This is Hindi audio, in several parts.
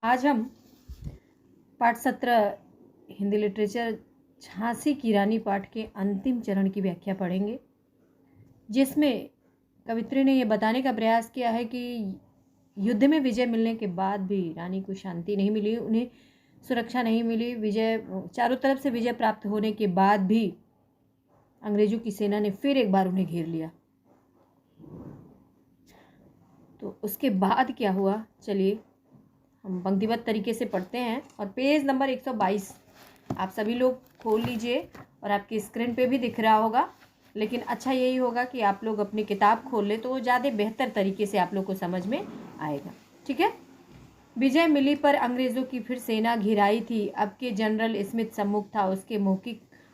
आज हम पाठ 17 हिंदी लिटरेचर झांसी की रानी पाठ के अंतिम चरण की व्याख्या पढ़ेंगे, जिसमें कवित्री ने यह बताने का प्रयास किया है कि युद्ध में विजय मिलने के बाद भी रानी को शांति नहीं मिली, उन्हें सुरक्षा नहीं मिली। विजय चारों तरफ से विजय प्राप्त होने के बाद भी अंग्रेजों की सेना ने फिर एक बार उन्हें घेर लिया। तो उसके बाद क्या हुआ, चलिए हम पंक्तिबद्ध तरीके से पढ़ते हैं। और पेज नंबर 122 आप सभी लोग खोल लीजिए और आपकी स्क्रीन पे भी दिख रहा होगा, लेकिन अच्छा यही होगा कि आप लोग अपनी किताब खोल ले तो वो ज़्यादा बेहतर तरीके से आप लोग को समझ में आएगा। ठीक है। विजय मिली पर अंग्रेज़ों की फिर सेना घिराई थी। अब के जनरल स्मिथ सम्मुख था,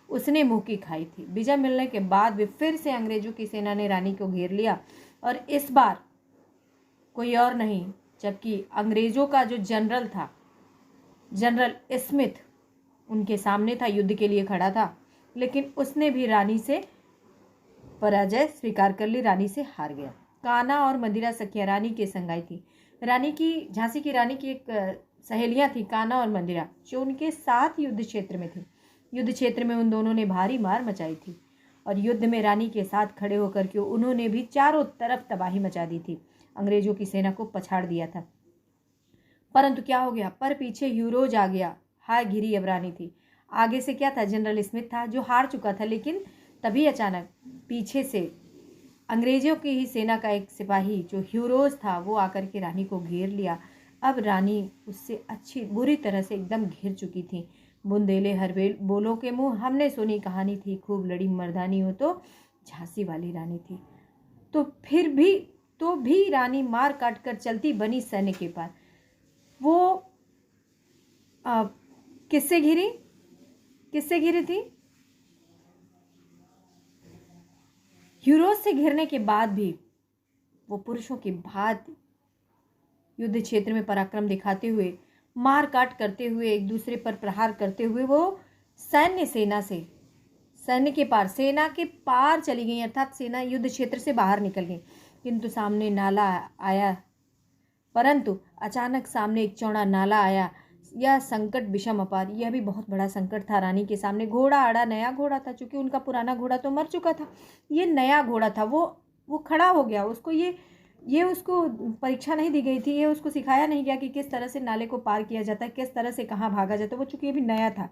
उसने मुँह की खाई थी। विजय मिलने के बाद भी फिर से अंग्रेज़ों की सेना ने रानी को घेर लिया, और इस बार कोई और नहीं जबकि अंग्रेज़ों का जो जनरल था, जनरल स्मिथ, उनके सामने था, युद्ध के लिए खड़ा था, लेकिन उसने भी रानी से पराजय स्वीकार कर ली, रानी से हार गया। कान्हा और मदिरा सखिया रानी के संग आई थी। रानी की, झांसी की रानी की एक सहेलियां थी, कान्हा और मदिरा, जो उनके साथ युद्ध क्षेत्र में थी। युद्ध क्षेत्र में उन दोनों ने भारी मार मचाई थी और युद्ध में रानी के साथ खड़े होकर के उन्होंने भी चारों तरफ तबाही मचा दी थी, अंग्रेजों की सेना को पछाड़ दिया था। परंतु क्या हो गया, पर पीछे यूरोज आ गया। हाय घिरी अब रानी थी। आगे से क्या था, जनरल स्मिथ था जो हार चुका था, लेकिन तभी अचानक पीछे से अंग्रेजों की ही सेना का एक सिपाही जो ह्यूरोज था वो आकर के रानी को घेर लिया। अब रानी उससे अच्छी बुरी तरह से एकदम घिर चुकी थी। बुंदेले हर बोलों के मुंह, हमने सुनी कहानी थी, खूब लड़ी मर्दानी हो तो झांसी वाली रानी थी। तो फिर भी रानी मार काट कर चलती बनी सैन्य के पार। वो किससे घिरी थी? यूरोज से घिरने के बाद भी वो पुरुषों की भांति युद्ध क्षेत्र में पराक्रम दिखाते हुए, मार काट करते हुए, एक दूसरे पर प्रहार करते हुए वो सेना के पार चली गई, अर्थात सेना युद्ध क्षेत्र से बाहर निकल गई। किंतु सामने नाला आया, परंतु अचानक सामने एक चौड़ा नाला आया। यह संकट विषम अपार, यह भी बहुत बड़ा संकट था रानी के सामने। घोड़ा आड़ा, नया घोड़ा था, चूंकि उनका पुराना घोड़ा तो मर चुका था, ये नया घोड़ा था। वो खड़ा हो गया। उसको ये उसको परीक्षा नहीं दी गई थी, ये उसको सिखाया नहीं गया कि किस तरह से नाले को पार किया जाता है, किस तरह से कहाँ भागा जाता है। वो चूंकि ये भी नया था,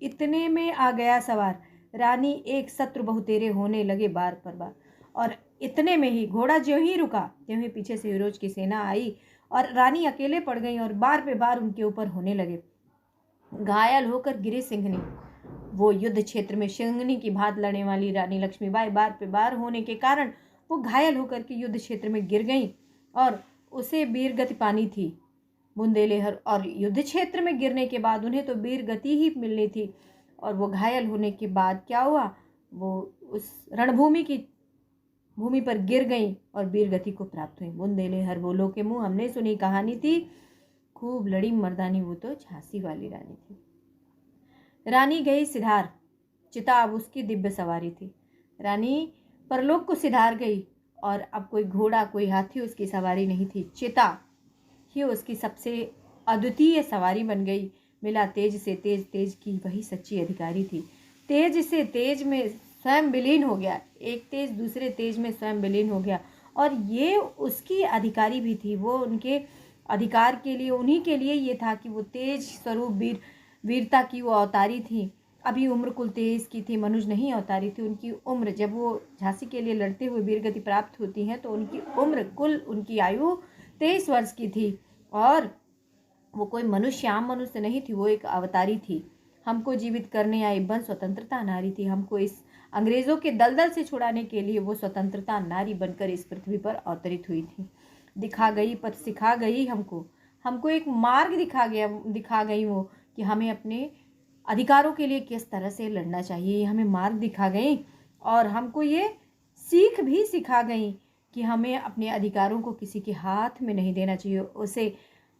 इतने में आ गया सवार। रानी एक शत्रु बहुतेरे होने लगे बार पर बार, और इतने में ही घोड़ा ज्यों ही रुका त्यों ही पीछे से यूरोज की सेना आई और रानी अकेले पड़ गई और बार पे बार उनके ऊपर होने लगे। घायल होकर गिरे सिंहनी। वो युद्ध क्षेत्र में सिंहनी की भांति लड़ने वाली रानी लक्ष्मीबाई बार पे बार होने के कारण वो घायल होकर के युद्ध क्षेत्र में गिर गई और उसे वीर गति पानी थी। बुंदेलहर और युद्ध क्षेत्र में गिरने के बाद उन्हें तो वीर गति ही मिलनी थी, और वो घायल होने के बाद क्या हुआ, वो उस भूमि पर गिर गई और वीर गति को प्राप्त हुई। बुंदेले हर बोलो के मुंह, हमने सुनी कहानी थी, खूब लड़ी मर्दानी वो तो झांसी वाली रानी थी। रानी गई सिधार, चिता अब उसकी दिव्य सवारी थी। रानी परलोक को सिधार गई और अब कोई घोड़ा कोई हाथी उसकी सवारी नहीं थी, चिता ही उसकी सबसे अद्वितीय सवारी बन गई। मिला तेज से तेज, तेज की वही सच्ची अधिकारी थी। तेज से तेज में स्वयं विलीन हो गया, एक तेज दूसरे तेज में स्वयं विलीन हो गया, और ये उसकी अधिकारी भी थी। वो उनके अधिकार के लिए, उन्हीं के लिए ये था कि वो तेज स्वरूप वीरता की वो अवतारी थी। अभी उम्र कुल 23 की थी, मनुज नहीं अवतारी थी। उनकी उम्र, जब वो झांसी के लिए लड़ते हुए वीरगति प्राप्त होती हैं तो उनकी उम्र कुल, उनकी आयु 23 वर्ष की थी, और वो कोई मनुष्य, आम मनुष्य नहीं थी, वो एक अवतारी थी। हमको जीवित करने आई बन स्वतंत्रता नारी थी। हमको इस अंग्रेजों के दलदल से छुड़ाने के लिए वो स्वतंत्रता नारी बनकर इस पृथ्वी पर अवतरित हुई थी। दिखा गई, पथ सिखा गई, हमको एक मार्ग दिखा गई वो, कि हमें अपने अधिकारों के लिए किस तरह से लड़ना चाहिए, हमें मार्ग दिखा गई। और हमको ये सीख भी सिखा गई कि हमें अपने अधिकारों को किसी के हाथ में नहीं देना चाहिए, उसे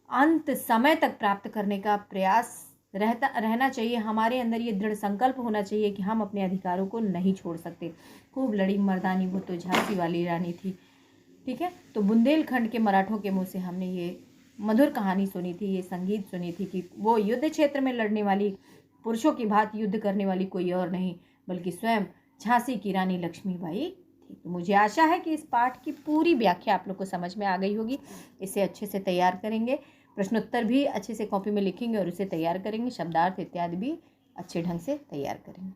अंत समय तक प्राप्त करने का प्रयास रहना चाहिए। हमारे अंदर ये दृढ़ संकल्प होना चाहिए कि हम अपने अधिकारों को नहीं छोड़ सकते। खूब लड़ी मर्दानी वो तो झांसी वाली रानी थी। ठीक है, तो बुंदेलखंड के मराठों के मुंह से हमने ये मधुर कहानी सुनी थी, ये संगीत सुनी थी कि वो युद्ध क्षेत्र में लड़ने वाली, पुरुषों की भांति युद्ध करने वाली कोई और नहीं बल्कि स्वयं झांसी की रानी लक्ष्मीबाई थी। तो मुझे आशा है कि इस पाठ की पूरी व्याख्या आप लोग को समझ में आ गई होगी। इसे अच्छे से तैयार करेंगे, प्रश्नोत्तर भी अच्छे से कॉपी में लिखेंगे और उसे तैयार करेंगे, शब्दार्थ इत्यादि भी अच्छे ढंग से तैयार करेंगे।